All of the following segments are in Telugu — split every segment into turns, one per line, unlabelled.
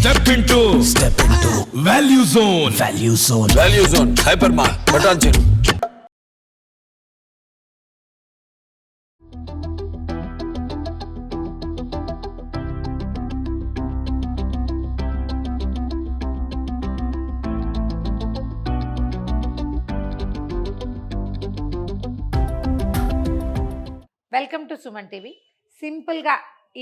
Step into Value Zone. Value Zone. Hypermart. Button cheru.
Welcome to Suman TV. సింపుల్గా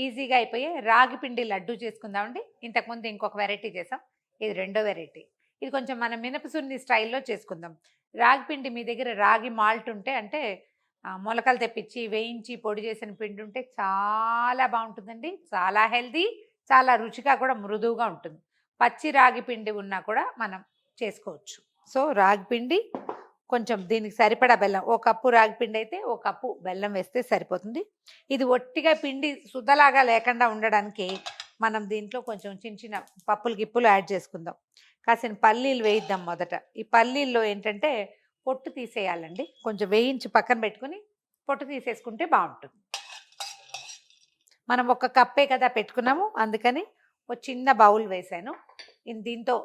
ఈజీగా అయిపోయే రాగి పిండి లడ్డు చేసుకుందామండి. ఇంతకుముందు ఇంకొక వెరైటీ చేసాం, ఇది రెండో వెరైటీ. ఇది కొంచెం మన మినపసున్ని స్టైల్లో చేసుకుందాం. రాగి పిండి మీ దగ్గర రాగి మాల్ట్ ఉంటే, అంటే మొలకలు తెప్పించి వేయించి పొడి చేసిన పిండి ఉంటే చాలా బాగుంటుందండి. చాలా హెల్దీ, చాలా రుచిగా కూడా మృదువుగా ఉంటుంది. పచ్చి రాగి పిండి ఉన్నా కూడా మనం చేసుకోవచ్చు. సో రాగి పిండి, కొంచెం దీనికి సరిపడా బెల్లం, ఓ కప్పు రాగి పిండి అయితే ఓ కప్పు బెల్లం వేస్తే సరిపోతుంది. ఇది ఒట్టిగా పిండి శుద్ధలాగా లేకుండా ఉండడానికి మనం దీంట్లో కొంచెం చిన్న చిన్న పప్పులు గిప్పులు యాడ్ చేసుకుందాం. కాసిన పల్లీలు వేయిద్దాం మొదట. ఈ పల్లీల్లో ఏంటంటే పొట్టు తీసేయాలండి. కొంచెం వేయించి పక్కన పెట్టుకుని పొట్టు తీసేసుకుంటే బాగుంటుంది. మనం ఒక కప్పే కదా పెట్టుకున్నాము, అందుకని ఒక చిన్న బౌల్ వేసాను. దీంతో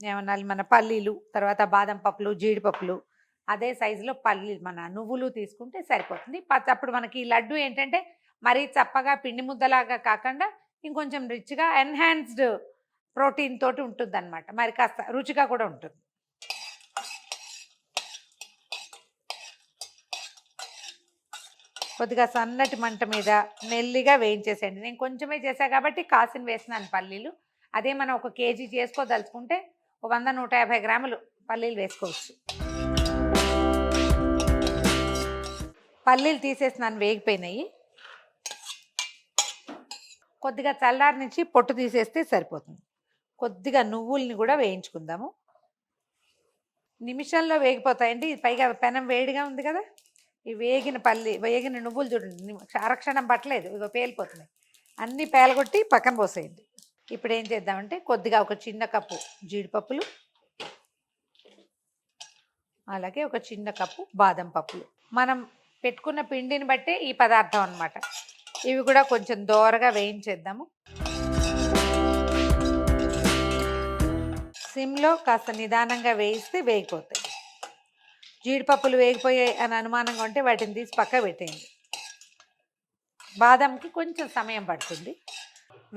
ఏమన్నా మన పల్లీలు, తర్వాత బాదం పప్పులు, జీడిపప్పులు, అదే సైజులో పల్లీలు మన నువ్వులు తీసుకుంటే సరిపోతుంది. అప్పుడు మనకి ఈ లడ్డు ఏంటంటే మరీ చప్పగా పిండి ముద్దలాగా కాకుండా ఇంకొంచెం రిచ్గా ఎన్హాన్స్డ్ ప్రోటీన్ తోటి ఉంటుంది అనమాట. మరి కాస్త రుచిగా కూడా ఉంటుంది. కొద్దిగా సన్నటి మంట మీద మెల్లిగా వేయించేసేయండి. నేను కొంచెమే చేశాను కాబట్టి కాసిన వేసినాను పల్లీలు. అదే మనం ఒక కేజీ చేసుకోదలుచుకుంటే 100-150 గ్రాములు పల్లీలు వేసుకోవచ్చు. పల్లీలు తీసేసినాను, వేగిపోయినాయి. కొద్దిగా చల్లారి నుంచి పొట్టు తీసేస్తే సరిపోతుంది. కొద్దిగా నువ్వుల్ని కూడా వేయించుకుందాము. నిమిషంలో వేగిపోతాయండి. పైగా పెనం వేడిగా ఉంది కదా. ఈ వేగిన నువ్వులు చూడండి, అరక్షణం పట్టలేదు, ఇగో పేలిపోతున్నాయి. అన్నీ పేలగొట్టి పక్కన పోసేయండి. ఇప్పుడు ఏం చేద్దామంటే కొద్దిగా ఒక చిన్న కప్పు జీడిపప్పులు, అలాగే ఒక చిన్న కప్పు బాదం పప్పులు, మనం పెట్టుకున్న పిండిని బట్టే ఈ పదార్థం అన్నమాట. ఇవి కూడా కొంచెం దోరగా వేయించేద్దాము. సిమ్లో కాస్త నిదానంగా వేయిస్తే వేగిపోతాయి. జీడిపప్పులు వేగిపోయాయి అని అనుమానంగా ఉంటే వాటిని తీసి పక్క పెట్టేయండి. బాదంకి కొంచెం సమయం పడుతుంది.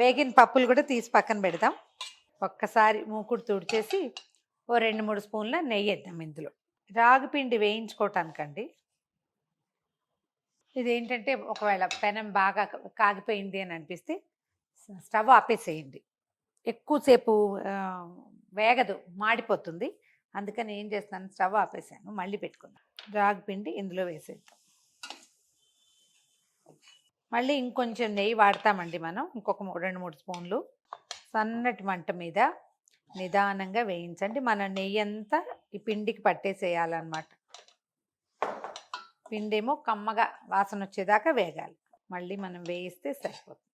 వేగిన పప్పులు కూడా తీసి పక్కన పెడదాం. ఒక్కసారి మూకుడు తుడిచేసి ఓ 2-3 స్పూన్ల నెయ్యి వేద్దాం ఇందులో. రాగి పిండి వేయించుకోవటానికండి. ఇదేంటంటే ఒకవేళ పెనం బాగా కాగిపోయింది అని అనిపిస్తే స్టవ్ ఆపేసేయండి. ఎక్కువసేపు వేగదు, మాడిపోతుంది. అందుకని ఏం చేస్తాను, స్టవ్ ఆపేసాను, మళ్ళీ పెట్టుకుందాం. రాగి పిండి ఇందులో వేసేద్దాం. మళ్ళీ ఇంకొంచెం నెయ్యి వాడతామండి మనం, ఇంకొక 2-3 స్పూన్లు. సన్నటి మంట మీద నిదానంగా వేయించండి. మన నెయ్యి అంతా ఈ పిండికి పట్టేసేయాలన్నమాట. పిండి ఏమో కమ్మగా వాసన వచ్చేదాకా వేగాలి. మళ్ళీ మనం వేయిస్తే సరిపోతుంది.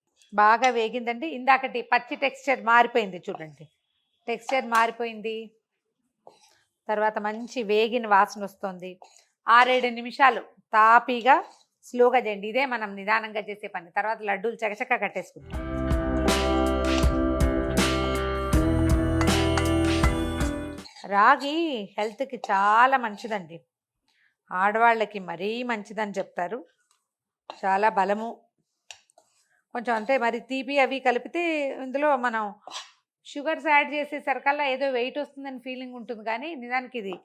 బాగా వేగిందండి. ఇందాకటి పచ్చి టెక్స్చర్ మారిపోయింది చూడండి, టెక్స్చర్ మారిపోయింది. తర్వాత మంచి వేగిన వాసన వస్తుంది. 6-7 నిమిషాలు తాపీగా స్లోగా చేయండి. ఇదే మనం నిదానంగా చేసే పని. తర్వాత లడ్డూలు చకచక కట్టేసుకుంటాం. రాగి హెల్త్కి చాలా మంచిదండి. ఆడవాళ్ళకి మరీ మంచిదని చెప్తారు. చాలా బలము. కొంచెం అంటే మరి తీపి అవి కలిపితే ఇందులో మనం షుగర్స్ యాడ్ చేసేసరికల్లా ఏదో వెయిట్ వస్తుందని ఫీలింగ్ ఉంటుంది, కానీ నిజానికి ఇది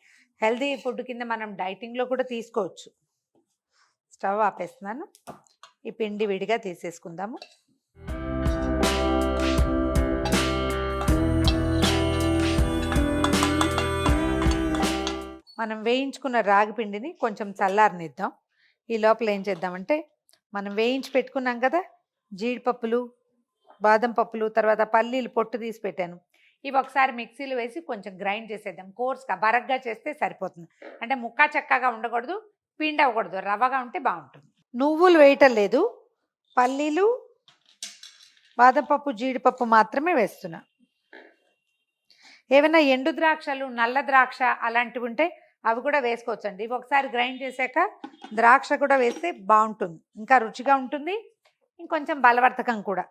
హెల్తీ ఫుడ్ కింద మనం డైటింగ్లో కూడా తీసుకోవచ్చు. స్టవ్ ఆపేస్తున్నాను. ఈ పిండి విడిగా తీసేసుకుందాము. మనం వేయించుకున్న రాగి పిండిని కొంచెం చల్లారనిద్దాం. ఈ లోపల ఏం చేద్దామంటే, మనం వేయించి పెట్టుకున్నాం కదా జీడిపప్పులు, బాదం పప్పులు, తర్వాత పల్లీలు పొట్టు తీసి పెట్టాను. ఇవి ఒకసారి మిక్సీలో వేసి కొంచెం గ్రైండ్ చేసేద్దాం. కోర్స్గా బరగ్గా చేస్తే సరిపోతుంది. అంటే ముక్కా చక్కగా ఉండకూడదు, పిండి అవ్వకూడదు, రవ్వగా ఉంటే బాగుంటుంది. నువ్వులు వేయటం లేదు, పల్లీలు, బాదం పప్పు, జీడిపప్పు మాత్రమే వేస్తున్నా. ఏమైనా ఎండు ద్రాక్షలు, నల్ల ద్రాక్ష అలాంటివి ఉంటే అవి కూడా వేసుకోవచ్చండి. ఇవి ఒకసారి గ్రైండ్ చేశాక ద్రాక్ష కూడా వేస్తే బాగుంటుంది, ఇంకా రుచిగా ఉంటుంది, ఇంకొంచెం బలవర్ధకం కూడా.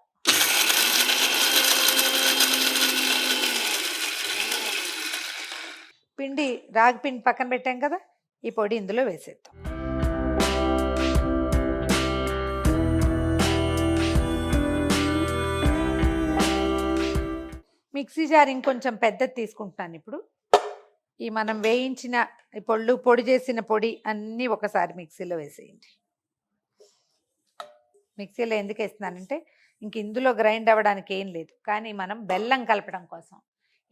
పిండి రాగి పిండి పక్కన పెట్టాం కదా, ఈ పొడి ఇందులో వేసేద్దాం. మిక్సీ జార్ ఇంకొంచెం పెద్దది తీసుకుంటున్నాను ఇప్పుడు. ఈ మనం వేయించిన పొడి చేసిన పొడి అన్నీ ఒకసారి మిక్సీలో వేసేయండి. మిక్సీలో ఎందుకు వేస్తున్నానంటే ఇంక ఇందులో గ్రైండ్ అవ్వడానికి ఏం లేదు, కానీ మనం బెల్లం కలపడం కోసం.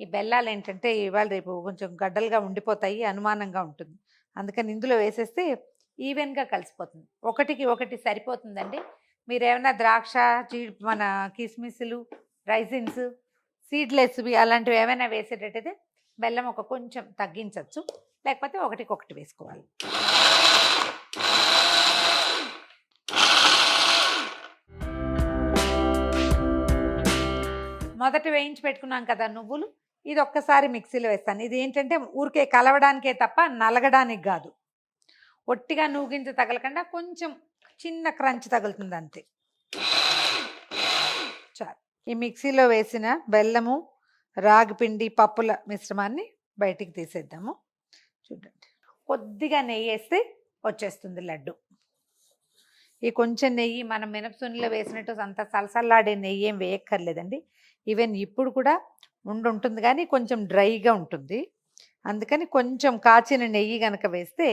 ఈ బెల్లాలు ఏంటంటే ఇవాళ రేపు కొంచెం గడ్డలుగా ఉండిపోతాయి, అనుమానంగా ఉంటుంది. అందుకని ఇందులో వేసేస్తే ఈవెన్గా కలిసిపోతుంది. ఒకటికి ఒకటి సరిపోతుందండి. మీరు ఏమైనా ద్రాక్ష, మన కిస్మిస్లు, రైజిన్స్, సీడ్లెస్వి అలాంటివి ఏమైనా వేసేటట్టయితే బెల్లం కొంచెం తగ్గించవచ్చు, లేకపోతే ఒకటికొకటి వేసుకోవాలి. మొదట వేయించి పెట్టుకున్నాం కదా నువ్వులు, ఇది ఒక్కసారి మిక్సీలో వేస్తాను. ఇది ఏంటంటే ఊరికే కలవడానికే తప్ప నలగడానికి కాదు. ఒట్టిగా నూగింజ తగలకుండా కొంచెం చిన్న క్రంచ్ తగులుతుంది అంతే. చాలు. ఈ మిక్సీలో వేసిన బెల్లము, రాగిపిండి, పప్పుల మిశ్రమాన్ని బయటికి తీసేద్దాము. చూడండి, కొద్దిగా నెయ్యి వేస్తే వచ్చేస్తుంది లడ్డు. ఈ కొంచెం నెయ్యి మనం మినపసున్నిలో వేసినట్టు అంత సలసల్లాడే నెయ్యి ఏం వేయక్కర్లేదండి. ఈవెన్ ఇప్పుడు కూడా ఉంటుంది, కానీ కొంచెం డ్రైగా ఉంటుంది. అందుకని కొంచెం కాచిన నెయ్యి కనుక వేస్తే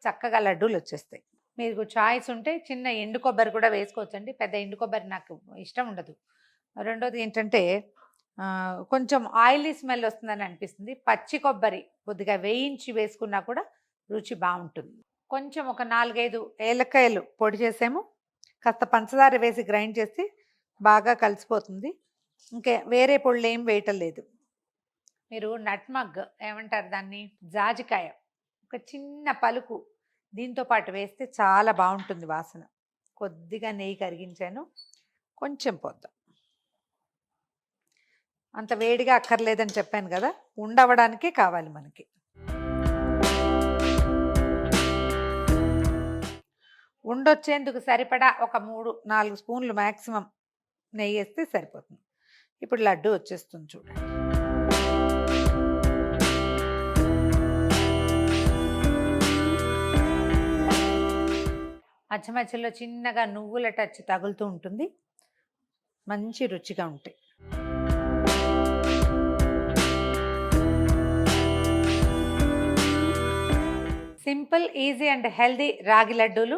చక్కగా లడ్డూలు వచ్చేస్తాయి. మీకు చాయిస్ ఉంటే చిన్న ఎండు కొబ్బరి కూడా వేసుకోవచ్చండి. పెద్ద ఎండు కొబ్బరి నాకు ఇష్టం ఉండదు. రెండోది ఏంటంటే కొంచెం ఆయిలీ స్మెల్ వస్తుందని అనిపిస్తుంది. పచ్చి కొబ్బరి కొద్దిగా వేయించి వేసుకున్నా కూడా రుచి బాగుంటుంది. కొంచెం ఒక 4-5 ఏలక్కాయలు పొడి చేసాము, కాస్త పంచదార వేసి గ్రైండ్ చేసి బాగా కలిసిపోతుంది. ఇంకా వేరే పొడులు ఏం వేయటం లేదు. మీరు నట్మగ్ ఏమంటారు దాన్ని, జాజికాయ, ఒక చిన్న పలుకు దీంతో పాటు వేస్తే చాలా బాగుంటుంది వాసన. కొద్దిగా నెయ్యి కరిగించాను, కొంచెం పోద్దాం. అంత వేడిగా అక్కర్లేదని చెప్పాను కదా, ఉండవడానికే కావాలి మనకి. ఉండొచ్చేందుకు సరిపడా ఒక 3-4 స్పూన్లు మ్యాక్సిమం నెయ్యి వేస్తే సరిపోతుంది. ఇప్పుడు లడ్డు వచ్చేస్తుంది చూడండి. మధ్య మధ్యలో చిన్నగా నువ్వుల టచ్ తగులుతూ ఉంటుంది, మంచి రుచిగా ఉంటాయి. సింపుల్, ఈజీ అండ్ హెల్దీ రాగి లడ్డూలు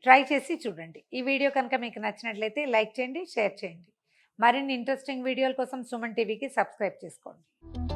ట్రై చేసి చూడండి. ఈ వీడియో కనుక మీకు నచ్చినట్లయితే లైక్ చేయండి, షేర్ చేయండి. మరిన్ని ఇంట్రెస్టింగ్ వీడియోల కోసం సుమన్ టీవీకి సబ్స్క్రైబ్ చేసుకోండి.